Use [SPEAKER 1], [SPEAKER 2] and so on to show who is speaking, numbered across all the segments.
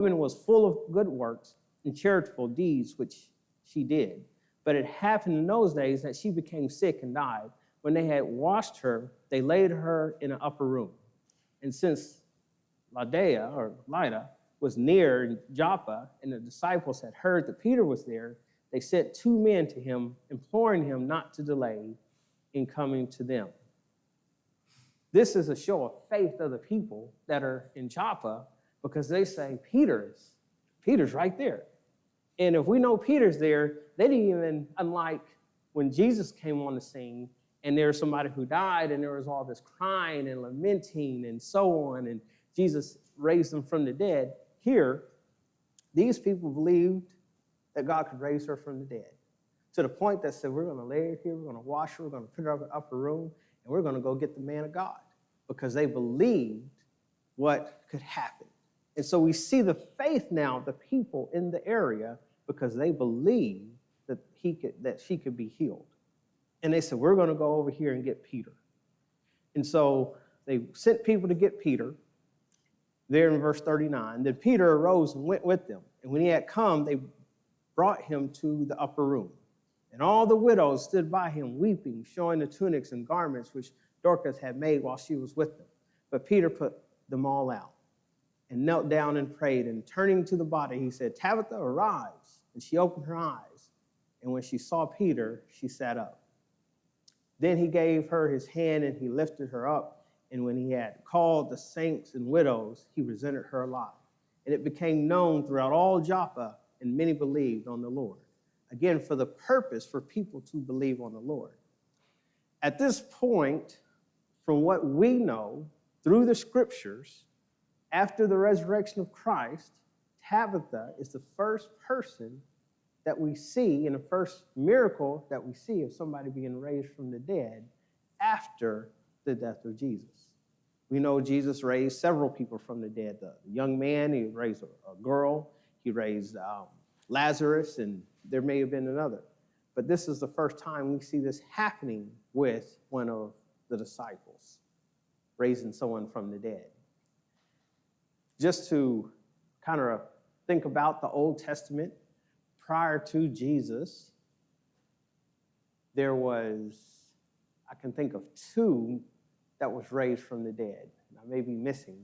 [SPEAKER 1] woman was full of good works and charitable deeds, which she did. But it happened in those days that she became sick and died. When they had washed her, they laid her in an upper room. And since Lydda was near Joppa, and the disciples had heard that Peter was there, they sent 2 men to him, imploring him not to delay in coming to them. This is a show of faith of the people that are in Joppa, because they say, Peter's right there. And if we know Peter's there, they didn't even, unlike when Jesus came on the scene, and there was somebody who died, and there was all this crying and lamenting and so on, and Jesus raised them from the dead. Here, these people believed that God could raise her from the dead, to the point that said, we're going to lay her here, we're going to wash her, we're going to put her up in the upper room, and we're going to go get the man of God, because they believed what could happen. And so we see the faith now of the people in the area, because they believed that she could be healed. And they said, we're going to go over here and get Peter. And so they sent people to get Peter. There in verse 39, then Peter arose and went with them. And when he had come, they brought him to the upper room. And all the widows stood by him, weeping, showing the tunics and garments which Dorcas had made while she was with them. But Peter put them all out and knelt down and prayed. And turning to the body, he said, Tabitha, arise. And she opened her eyes. And when she saw Peter, she sat up. Then he gave her his hand, and he lifted her up. And when he had called the saints and widows, he presented her alive. And it became known throughout all Joppa, and many believed on the Lord. Again, for the purpose for people to believe on the Lord. At this point, from what we know through the scriptures, after the resurrection of Christ, Tabitha is the first person that we see, and the first miracle that we see of somebody being raised from the dead after the death of Jesus. We know Jesus raised several people from the dead. The young man, he raised a girl, he raised Lazarus, and there may have been another. But this is the first time we see this happening with one of the disciples, raising someone from the dead. Just to kind of think about the Old Testament, prior to Jesus, there was, I can think of 2 that was raised from the dead. I may be missing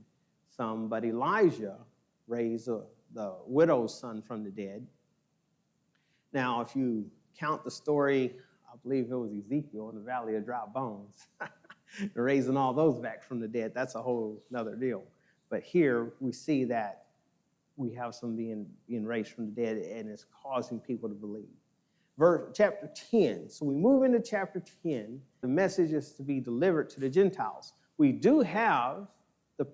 [SPEAKER 1] some, but Elijah raised the widow's son from the dead. Now, if you count the story, I believe it was Ezekiel in the Valley of Dry Bones, raising all those back from the dead, that's a whole nother deal. But here we see that we have some being raised from the dead, and it's causing people to believe. Chapter 10. So we move into chapter 10. The message is to be delivered to the Gentiles. We do have the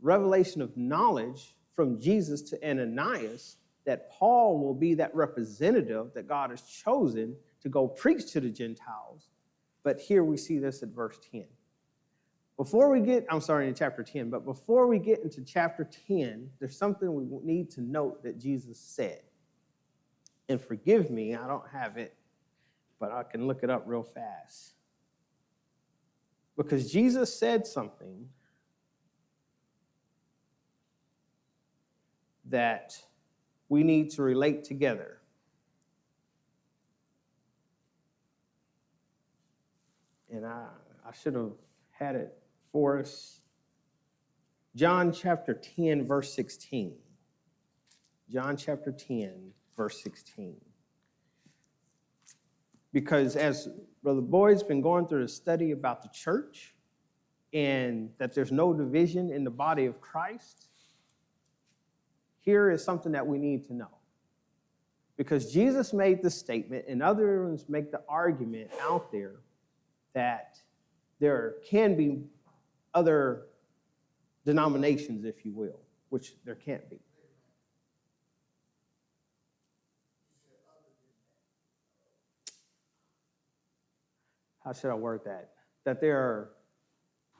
[SPEAKER 1] revelation of knowledge from Jesus to Ananias that Paul will be that representative that God has chosen to go preach to the Gentiles. But here we see this at verse 10. In chapter 10, but before we get into chapter 10, there's something we need to note that Jesus said. And forgive me, I don't have it, but I can look it up real fast. Because Jesus said something that we need to relate together. And I should have had it for us. John chapter 10, verse 16. John chapter 10, verse 16. Because as Brother Boyd's been going through a study about the church and that there's no division in the body of Christ, here is something that we need to know. Because Jesus made the statement, and others make the argument out there that there can be other denominations, if you will, which there can't be. How should I word that? That there are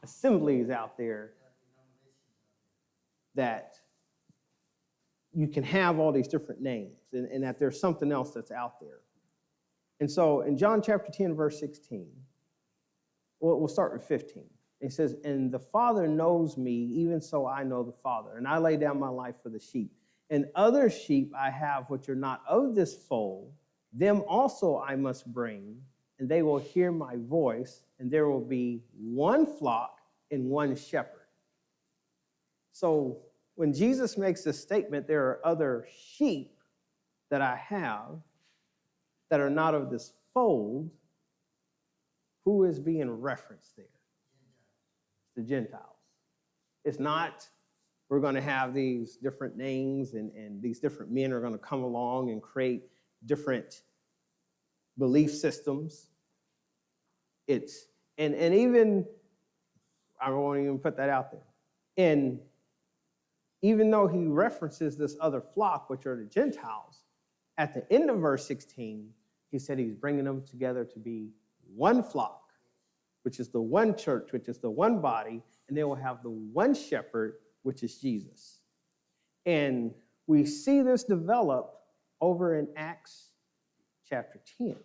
[SPEAKER 1] assemblies out there that you can have all these different names, and that there's something else that's out there. And so in John chapter 10, verse 16, we'll start with 15. It says, and the Father knows me, even so I know the Father, and I lay down my life for the sheep. And other sheep I have which are not of this fold, them also I must bring, and they will hear my voice, and there will be one flock and one shepherd. So when Jesus makes this statement, there are other sheep that I have that are not of this fold. Who is being referenced there? The Gentiles. It's not, we're going to have these different names and these different men are going to come along and create different belief systems. It's, and even, I won't even put that out there. And even though he references this other flock, which are the Gentiles, at the end of verse 16, he said he's bringing them together to be one flock, which is the one church, which is the one body, and they will have the one shepherd, which is Jesus. And we see this develop over in Acts chapter 10.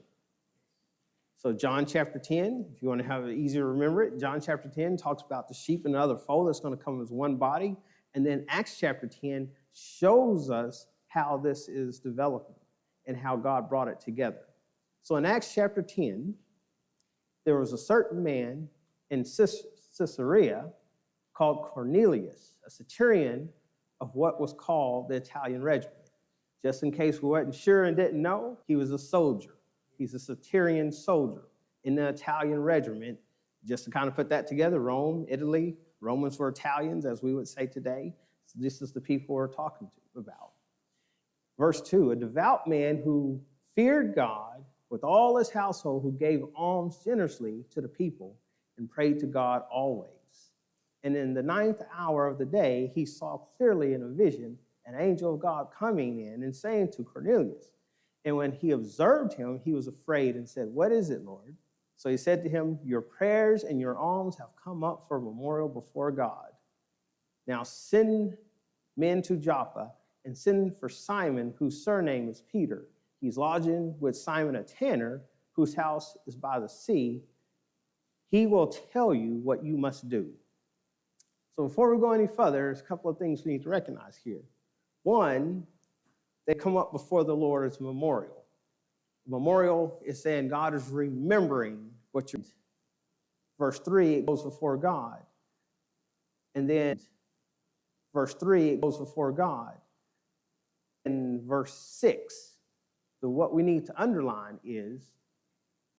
[SPEAKER 1] So John chapter 10, if you want to have it easy to remember it, John chapter 10 talks about the sheep and the other fold that's going to come as one body. And then Acts chapter 10 shows us how this is developing and how God brought it together. So in Acts chapter 10, there was a certain man in Caesarea called Cornelius, a centurion of what was called the Italian regiment. Just in case we weren't sure and didn't know, he was a soldier. He's a centurion soldier in the Italian regiment. Just to kind of put that together, Rome, Italy, Romans were Italians, as we would say today. So this is the people we're talking about. Verse 2, a devout man who feared God with all his household, who gave alms generously to the people and prayed to God always. And in the 9th hour of the day, he saw clearly in a vision an angel of God coming in and saying to Cornelius. And when he observed him, he was afraid and said, "What is it, Lord?" So he said to him, "Your prayers and your alms have come up for a memorial before God. Now send men to Joppa and send for Simon, whose surname is Peter. He's lodging with Simon a tanner, whose house is by the sea. He will tell you what you must do." So before we go any further, there's a couple of things we need to recognize here. One, they come up before the Lord as a memorial. Memorial is saying God is remembering what you're. Verse 3, it goes before God. And then verse 3, it goes before God. And verse 6, what we need to underline is